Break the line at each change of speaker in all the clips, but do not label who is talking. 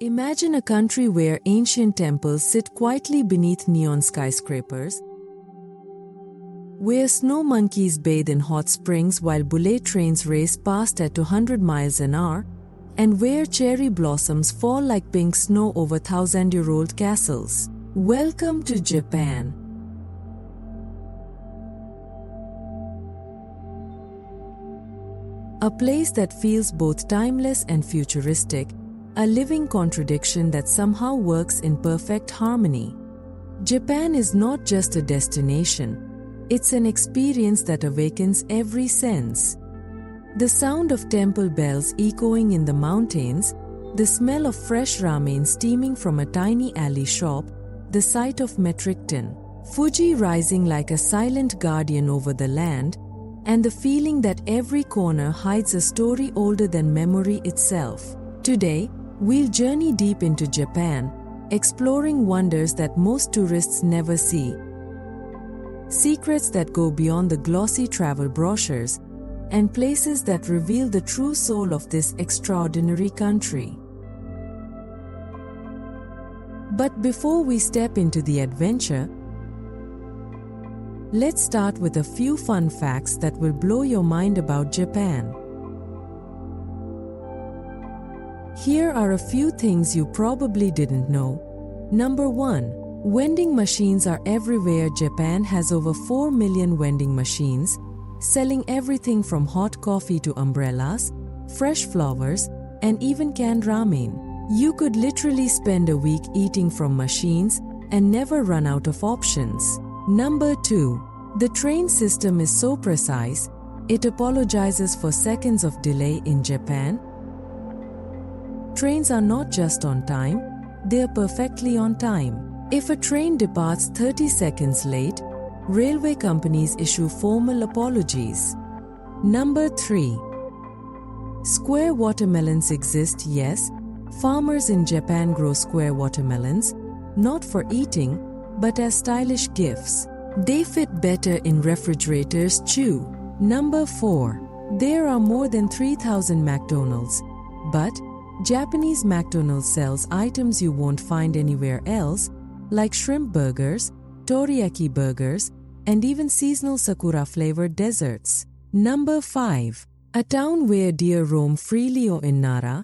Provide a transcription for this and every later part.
Imagine a country where ancient temples sit quietly beneath neon skyscrapers, where snow monkeys bathe in hot springs while bullet trains race past at 200 miles an hour, and where cherry blossoms fall like pink snow over thousand-year-old castles. Welcome to Japan. A place that feels both timeless and futuristic, a living contradiction that somehow works in perfect harmony. Japan is not just a destination, it's an experience that awakens every sense. The sound of temple bells echoing in the mountains, the smell of fresh ramen steaming from a tiny alley shop, the sight of metric ton Fuji rising like a silent guardian over the land, and the feeling that every corner hides a story older than memory itself. Today, we'll journey deep into Japan, exploring wonders that most tourists never see. Secrets that go beyond the glossy travel brochures, and places that reveal the true soul of this extraordinary country. But before we step into the adventure, let's start with a few fun facts that will blow your mind about Japan. Here are a few things you probably didn't know. Number 1. Vending machines are everywhere. Japan has over 4 million vending machines, selling everything from hot coffee to umbrellas, fresh flowers, and even canned ramen. You could literally spend a week eating from machines and never run out of options. Number 2. The train system is so precise, it apologizes for seconds of delay in Japan. Trains are not just on time, they are perfectly on time. If a train departs 30 seconds late, railway companies issue formal apologies. Number 3. Square watermelons exist. Yes, farmers in Japan grow square watermelons, not for eating, but as stylish gifts. They fit better in refrigerators too. Number 4. There are more than 3,000 McDonald's, but Japanese McDonald's sells items you won't find anywhere else, like shrimp burgers, teriyaki burgers, and even seasonal sakura-flavored desserts. Number 5. A town where deer roam freely. In Nara,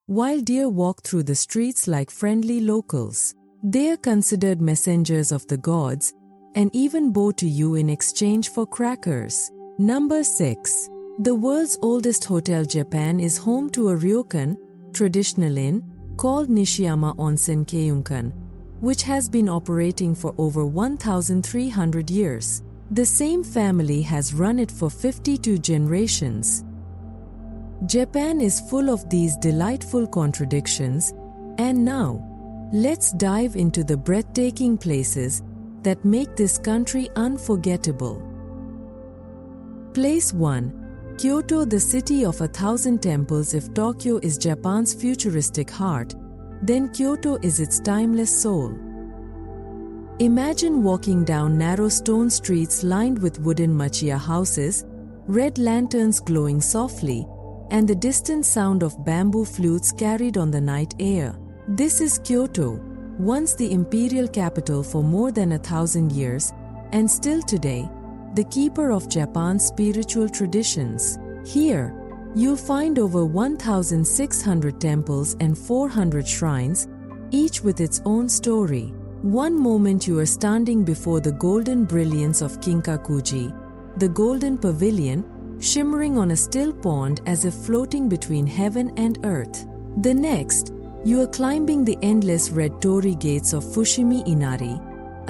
wild deer walk through the streets like friendly locals. They are considered messengers of the gods and even bow to you in exchange for crackers. Number 6. The world's oldest hotel. Japan is home to a ryokan, traditional inn, called Nishiyama Onsen Keiyunkan, which has been operating for over 1,300 years. The same family has run it for 52 generations. Japan is full of these delightful contradictions, and now, let's dive into the breathtaking places that make this country unforgettable. Place 1. Kyoto, the city of 1,000 temples. If Tokyo is Japan's futuristic heart, then Kyoto is its timeless soul. Imagine walking down narrow stone streets lined with wooden machiya houses, red lanterns glowing softly, and the distant sound of bamboo flutes carried on the night air. This is Kyoto, once the imperial capital for more than 1,000 years, and still today, the keeper of Japan's spiritual traditions. Here, you'll find over 1,600 temples and 400 shrines, each with its own story. One moment you are standing before the golden brilliance of Kinkakuji, the golden pavilion, shimmering on a still pond as if floating between heaven and earth. The next, you are climbing the endless red torii gates of Fushimi Inari,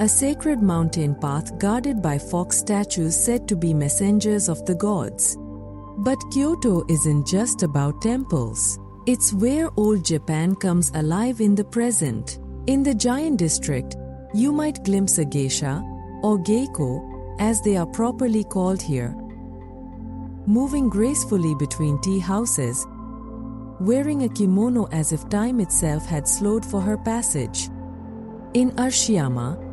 a sacred mountain path guarded by fox statues said to be messengers of the gods. But Kyoto isn't just about temples. It's where old Japan comes alive in the present. In the giant district, you might glimpse a geisha, or geiko, as they are properly called here, moving gracefully between tea houses, wearing a kimono as if time itself had slowed for her passage. In Arashiyama,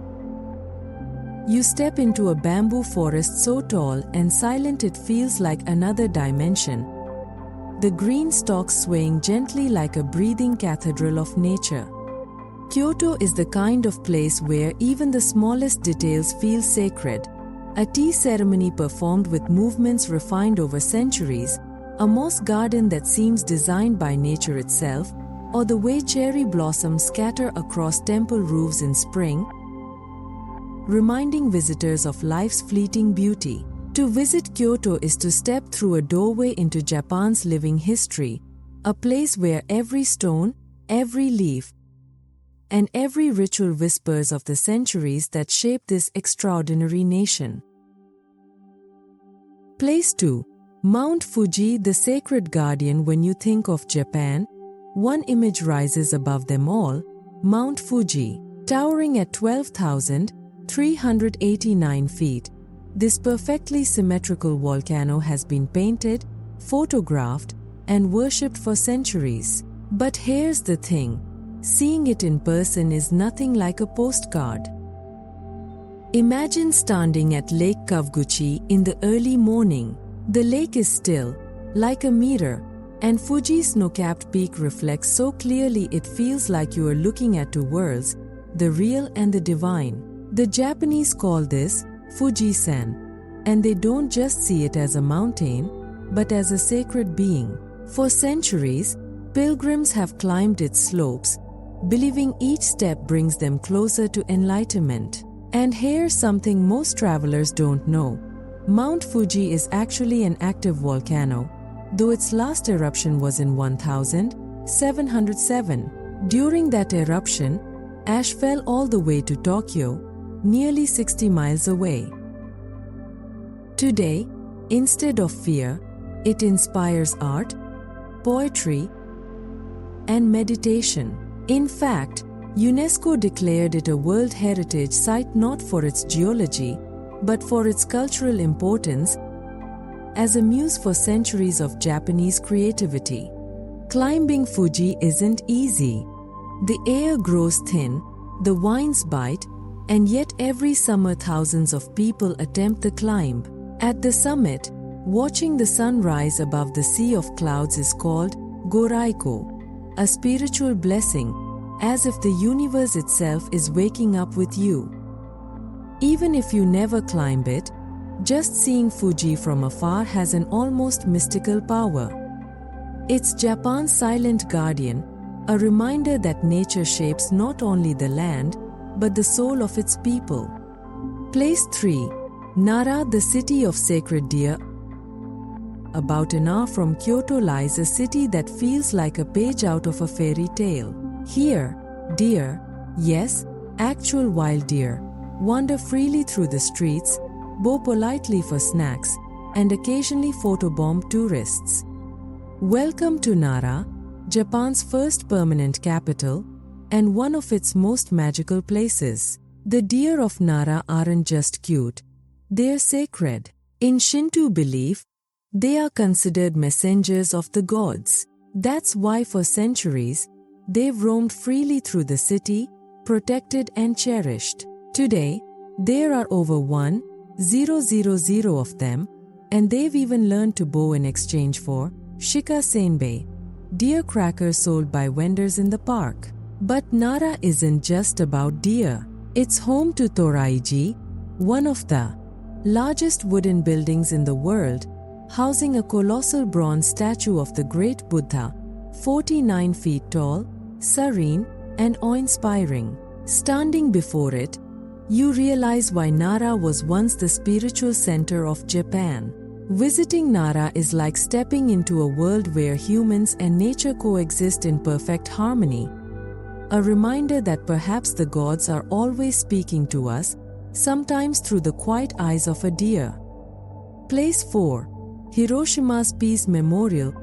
you step into a bamboo forest so tall and silent it feels like another dimension, the green stalks swaying gently like a breathing cathedral of nature. Kyoto is the kind of place where even the smallest details feel sacred. A tea ceremony performed with movements refined over centuries, a moss garden that seems designed by nature itself, or the way cherry blossoms scatter across temple roofs in spring, reminding visitors of life's fleeting beauty. To visit Kyoto is to step through a doorway into Japan's living history, a place where every stone, every leaf, and every ritual whispers of the centuries that shaped this extraordinary nation. Place 2. Mount Fuji, the sacred guardian. When you think of Japan, one image rises above them all: Mount Fuji, towering at 12,389 feet. This perfectly symmetrical volcano has been painted, photographed, and worshipped for centuries. But here's the thing: seeing it in person is nothing like a postcard. Imagine standing at Lake Kawaguchi in the early morning. The lake is still, like a mirror, and Fuji's snow-capped peak reflects so clearly it feels like you are looking at two worlds, the real and the divine. The Japanese call this Fuji-san, and they don't just see it as a mountain, but as a sacred being. For centuries, pilgrims have climbed its slopes, believing each step brings them closer to enlightenment. And here's something most travelers don't know: Mount Fuji is actually an active volcano, though its last eruption was in 1707. During that eruption, ash fell all the way to Tokyo, nearly 60 miles away. Today, instead of fear, it inspires art, poetry, and meditation. In fact, UNESCO declared it a World Heritage Site not for its geology, but for its cultural importance as a muse for centuries of Japanese creativity. Climbing Fuji isn't easy. The air grows thin, the winds bite, and yet every summer thousands of people attempt the climb. At the summit, watching the sun rise above the sea of clouds is called Goraiko, a spiritual blessing, as if the universe itself is waking up with you. Even if you never climb it, just seeing Fuji from afar has an almost mystical power. It's Japan's silent guardian, a reminder that nature shapes not only the land, but the soul of its people. Place 3. Nara, the city of sacred deer. About an hour from Kyoto lies a city that feels like a page out of a fairy tale. Here, deer, yes, actual wild deer, wander freely through the streets, bow politely for snacks, and occasionally photobomb tourists. Welcome to Nara, Japan's first permanent capital, and one of its most magical places. The deer of Nara aren't just cute, they're sacred. In Shinto belief, they are considered messengers of the gods. That's why for centuries, they've roamed freely through the city, protected and cherished. Today, there are over 1,000 of them, and they've even learned to bow in exchange for shika senbei, deer crackers sold by vendors in the park. But Nara isn't just about deer. It's home to Torii, one of the largest wooden buildings in the world, housing a colossal bronze statue of the great Buddha, 49 feet tall, serene, and awe-inspiring. Standing before it, you realize why Nara was once the spiritual center of Japan. Visiting Nara is like stepping into a world where humans and nature coexist in perfect harmony. A reminder that perhaps the gods are always speaking to us, sometimes through the quiet eyes of a deer. Place 4. Hiroshima's Peace Memorial.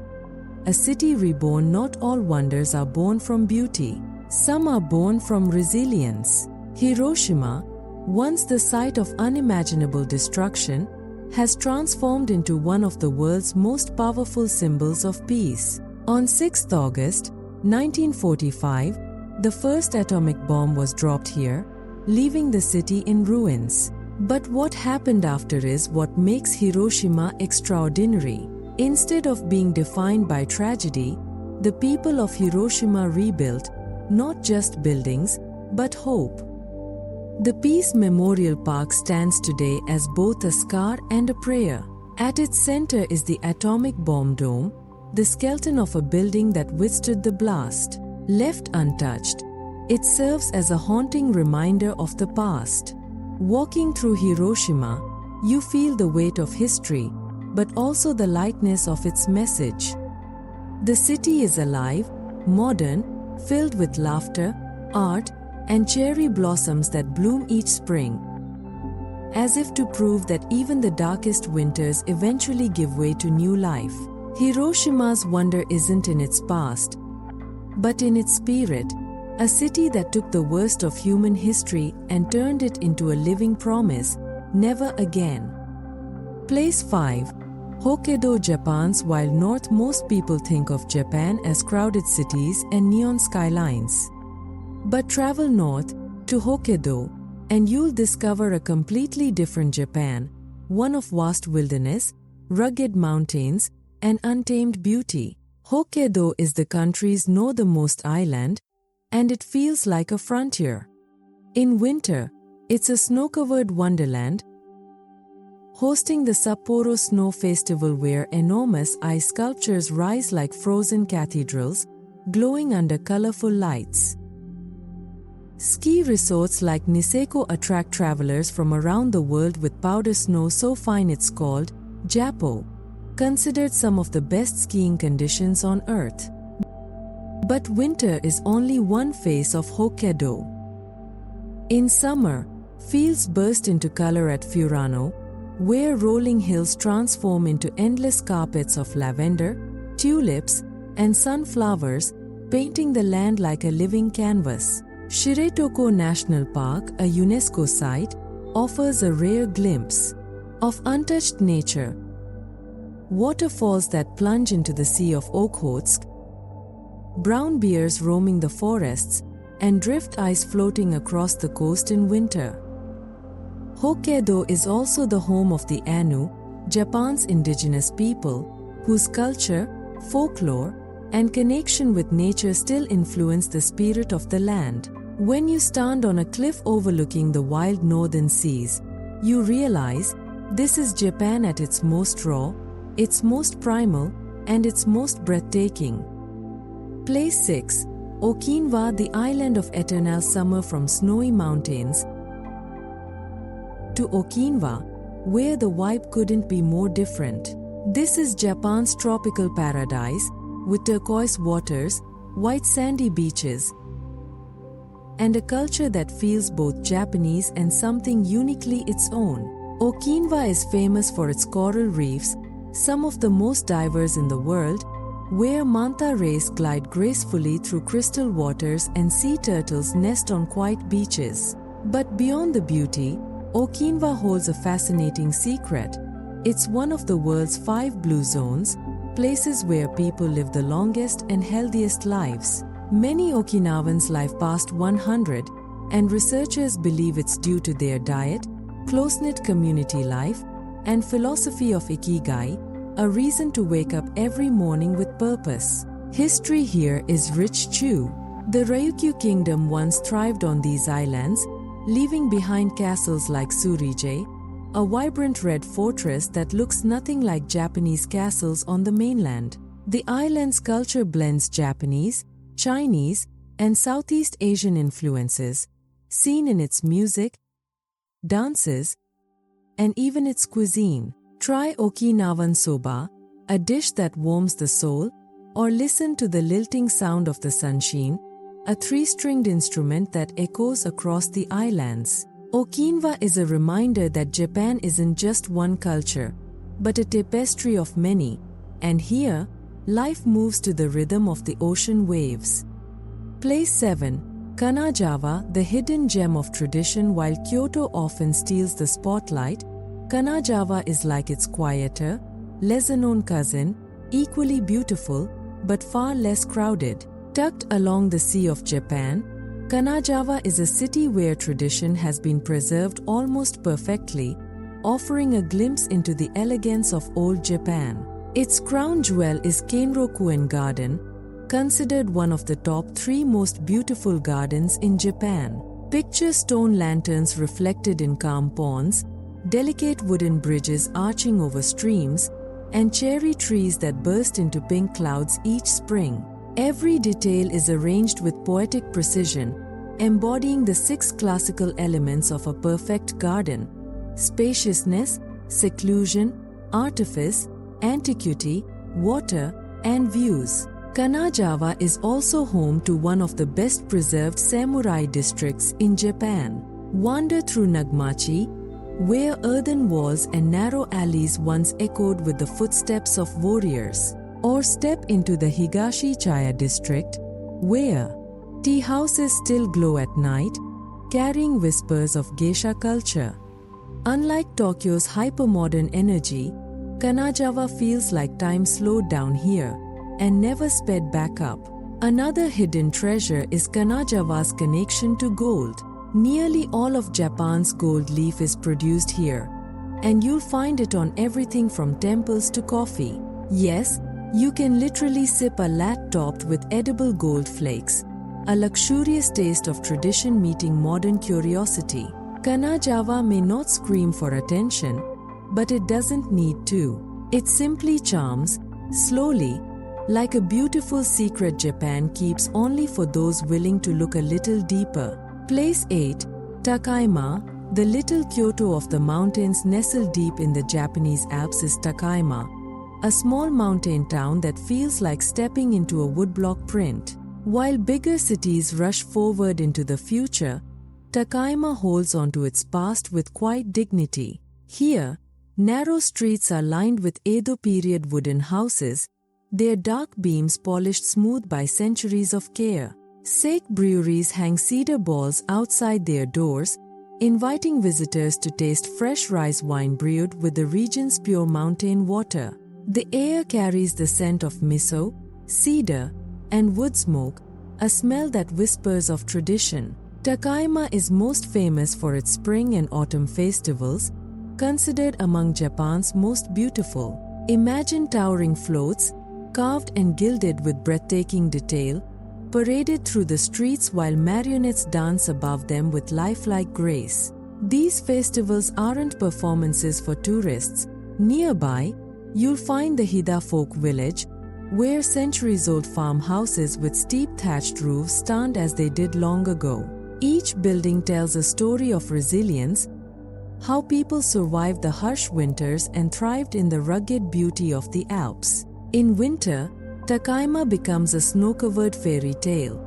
A city reborn. Not all wonders are born from beauty. Some are born from resilience. Hiroshima, once the site of unimaginable destruction, has transformed into one of the world's most powerful symbols of peace. On 6 August 1945, the first atomic bomb was dropped here, leaving the city in ruins. But what happened after is what makes Hiroshima extraordinary. Instead of being defined by tragedy, the people of Hiroshima rebuilt not just buildings, but hope. The Peace Memorial Park stands today as both a scar and a prayer. At its center is the atomic bomb dome, the skeleton of a building that withstood the blast. Left untouched, it serves as a haunting reminder of the past. Walking through Hiroshima, you feel the weight of history, but also the lightness of its message. The city is alive, modern, filled with laughter, art, and cherry blossoms that bloom each spring. As if to prove that even the darkest winters eventually give way to new life. Hiroshima's wonder isn't in its past, but in its spirit, a city that took the worst of human history and turned it into a living promise, never again. Place 5. Hokkaido, Japan's wild north. Most people think of Japan as crowded cities and neon skylines. But travel north to Hokkaido, and you'll discover a completely different Japan, one of vast wilderness, rugged mountains, and untamed beauty. Hokkaido is the country's northernmost island, and it feels like a frontier. In winter, it's a snow-covered wonderland, hosting the Sapporo Snow Festival where enormous ice sculptures rise like frozen cathedrals, glowing under colorful lights. Ski resorts like Niseko attract travelers from around the world with powder snow so fine it's called Jappo, considered some of the best skiing conditions on earth. But winter is only one face of Hokkaido. In summer, fields burst into color at Furano, where rolling hills transform into endless carpets of lavender, tulips, and sunflowers, painting the land like a living canvas. Shiretoko National Park, a UNESCO site, offers a rare glimpse of untouched nature. Waterfalls that plunge into the Sea of Okhotsk, brown bears roaming the forests, and drift ice floating across the coast in winter. Hokkaido is also the home of the Ainu, Japan's indigenous people, whose culture, folklore, and connection with nature still influence the spirit of the land. When you stand on a cliff overlooking the wild northern seas, you realize this is Japan at its most raw, its most primal, and its most breathtaking. Place 6. Okinawa, the island of eternal summer. From snowy mountains to Okinawa, where the vibe couldn't be more different. This is Japan's tropical paradise, with turquoise waters, white sandy beaches, and a culture that feels both Japanese and something uniquely its own. Okinawa is famous for its coral reefs, some of the most diverse in the world, where manta rays glide gracefully through crystal waters and sea turtles nest on quiet beaches. But beyond the beauty, Okinawa holds a fascinating secret. It's one of the world's 5 blue zones, places where people live the longest and healthiest lives. Many Okinawans live past 100, and researchers believe it's due to their diet, close-knit community life, and philosophy of ikigai, a reason to wake up every morning with purpose. History here is rich too. The Ryukyu kingdom once thrived on these islands, leaving behind castles like Surige, a vibrant red fortress that looks nothing like Japanese castles on the mainland. The island's culture blends Japanese, Chinese, and Southeast Asian influences, seen in its music, dances, and even its cuisine. Try Okinawan soba, a dish that warms the soul, or listen to the lilting sound of the sanshin, a 3-stringed instrument that echoes across the islands. Okinawa is a reminder that Japan isn't just one culture, but a tapestry of many, and here, life moves to the rhythm of the ocean waves. Place 7. Kanazawa, the hidden gem of tradition. While Kyoto often steals the spotlight, Kanazawa is like its quieter, lesser-known cousin, equally beautiful, but far less crowded. Tucked along the Sea of Japan, Kanazawa is a city where tradition has been preserved almost perfectly, offering a glimpse into the elegance of old Japan. Its crown jewel is Kenrokuen Garden, considered one of the top 3 most beautiful gardens in Japan. Picture stone lanterns reflected in calm ponds, delicate wooden bridges arching over streams, and cherry trees that burst into pink clouds each spring. Every detail is arranged with poetic precision, embodying the 6 classical elements of a perfect garden: spaciousness, seclusion, artifice, antiquity, water, and views. Kanazawa is also home to one of the best preserved samurai districts in Japan. Wander through Nagamachi, where earthen walls and narrow alleys once echoed with the footsteps of warriors. Or step into the Higashichaya district, where tea houses still glow at night, carrying whispers of geisha culture. Unlike Tokyo's hypermodern energy, Kanazawa feels like time slowed down here and never sped back up. Another hidden treasure is Kanazawa's connection to gold. Nearly all of Japan's gold leaf is produced here, and you'll find it on everything from temples to coffee. Yes, you can literally sip a latte topped with edible gold flakes, a luxurious taste of tradition meeting modern curiosity. Kanazawa may not scream for attention, but it doesn't need to. It simply charms, slowly, like a beautiful secret Japan keeps only for those willing to look a little deeper. Place 8. Takayama, the little Kyoto of the mountains nestled deep in the Japanese Alps is Takayama, a small mountain town that feels like stepping into a woodblock print. While bigger cities rush forward into the future, Takayama holds onto its past with quiet dignity. Here, narrow streets are lined with Edo period wooden houses, their dark beams polished smooth by centuries of care. Sake breweries hang cedar balls outside their doors, inviting visitors to taste fresh rice wine brewed with the region's pure mountain water. The air carries the scent of miso, cedar, and wood smoke, a smell that whispers of tradition. Takayama is most famous for its spring and autumn festivals, considered among Japan's most beautiful. Imagine towering floats, carved and gilded with breathtaking detail, paraded through the streets while marionettes dance above them with lifelike grace. These festivals aren't performances for tourists. Nearby, you'll find the Hida folk village, where centuries-old farmhouses with steep thatched roofs stand as they did long ago. Each building tells a story of resilience, how people survived the harsh winters and thrived in the rugged beauty of the Alps. In winter, Takayama becomes a snow-covered fairy tale.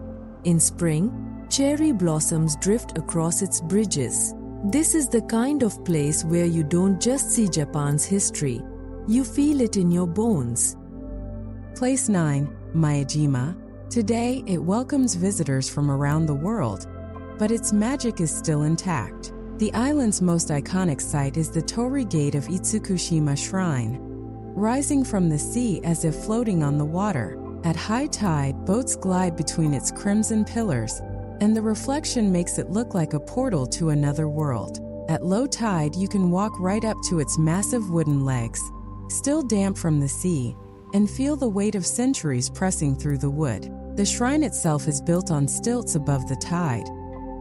In spring, cherry blossoms drift across its bridges. This is the kind of place where you don't just see Japan's history, you feel it in your bones.
Place 9. Miyajima. Today, it welcomes visitors from around the world, but its magic is still intact. The island's most iconic site is the torii gate of Itsukushima Shrine, rising from the sea as if floating on the water. At high tide, boats glide between its crimson pillars, and the reflection makes it look like a portal to another world. At low tide, you can walk right up to its massive wooden legs, still damp from the sea, and feel the weight of centuries pressing through the wood. The shrine itself is built on stilts above the tide,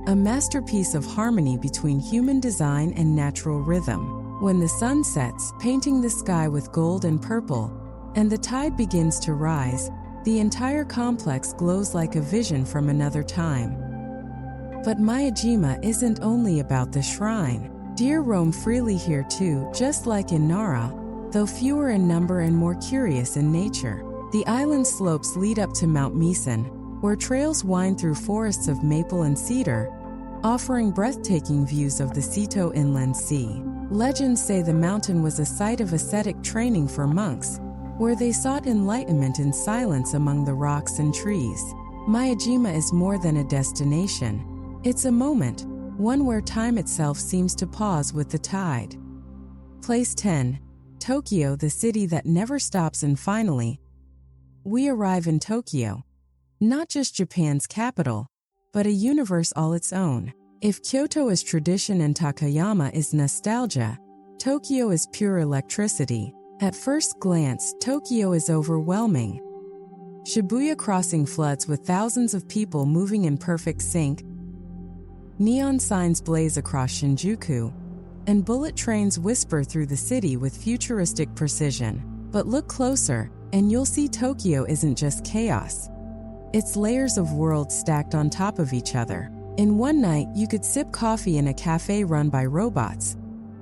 a masterpiece of harmony between human design and natural rhythm. When the sun sets, painting the sky with gold and purple, and the tide begins to rise, the entire complex glows like a vision from another time. But Miyajima isn't only about the shrine. Deer roam freely here too, just like in Nara, though fewer in number and more curious in nature. The island slopes lead up to Mount Misen, where trails wind through forests of maple and cedar, offering breathtaking views of the Seto Inland Sea. Legends say the mountain was a site of ascetic training for monks, where they sought enlightenment in silence among the rocks and trees. Miyajima is more than a destination. It's a moment, one where time itself seems to pause with the tide. Place 10. Tokyo, the city that never stops. And finally, we arrive in Tokyo. Not just Japan's capital, but a universe all its own. If Kyoto is tradition and Takayama is nostalgia, Tokyo is pure electricity. At first glance, Tokyo is overwhelming. Shibuya crossing floods with thousands of people moving in perfect sync. Neon signs blaze across Shinjuku, and bullet trains whisper through the city with futuristic precision. But look closer, and you'll see Tokyo isn't just chaos. It's layers of worlds stacked on top of each other. In one night, you could sip coffee in a cafe run by robots,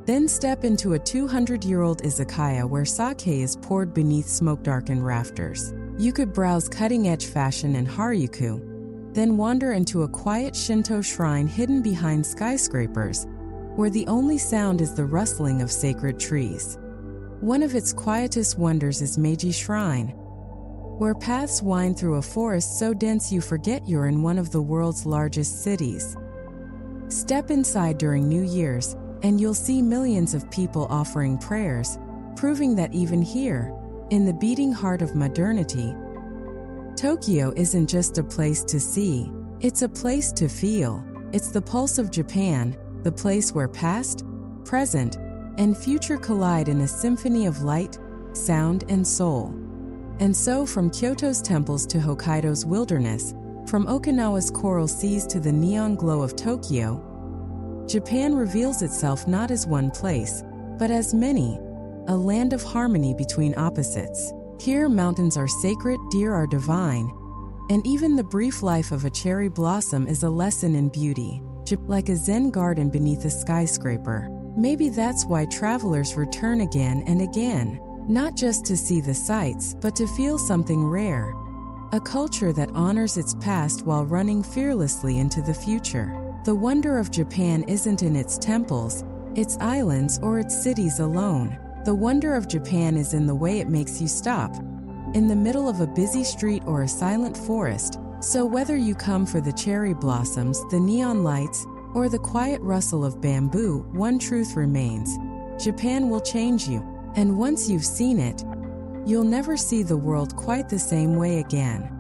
then step into a 200-year-old izakaya where sake is poured beneath smoke-darkened rafters. You could browse cutting-edge fashion in Harajuku, then wander into a quiet Shinto shrine hidden behind skyscrapers, where the only sound is the rustling of sacred trees. One of its quietest wonders is Meiji Shrine, where paths wind through a forest so dense you forget you're in one of the world's largest cities. Step inside during New Year's, and you'll see millions of people offering prayers, proving that even here, in the beating heart of modernity, Tokyo isn't just a place to see, it's a place to feel. It's the pulse of Japan, the place where past, present, and future collide in a symphony of light, sound, and soul. And so, from Kyoto's temples to Hokkaido's wilderness, from Okinawa's coral seas to the neon glow of Tokyo, Japan reveals itself not as one place, but as many, a land of harmony between opposites. Here, mountains are sacred, deer are divine, and even the brief life of a cherry blossom is a lesson in beauty, like a Zen garden beneath a skyscraper. Maybe that's why travelers return again and again, not just to see the sights, but to feel something rare, a culture that honors its past while running fearlessly into the future. The wonder of Japan isn't in its temples, its islands, or its cities alone. The wonder of Japan is in the way it makes you stop, in the middle of a busy street or a silent forest. So whether you come for the cherry blossoms, the neon lights, or the quiet rustle of bamboo, one truth remains: Japan will change you. And once you've seen it, you'll never see the world quite the same way again.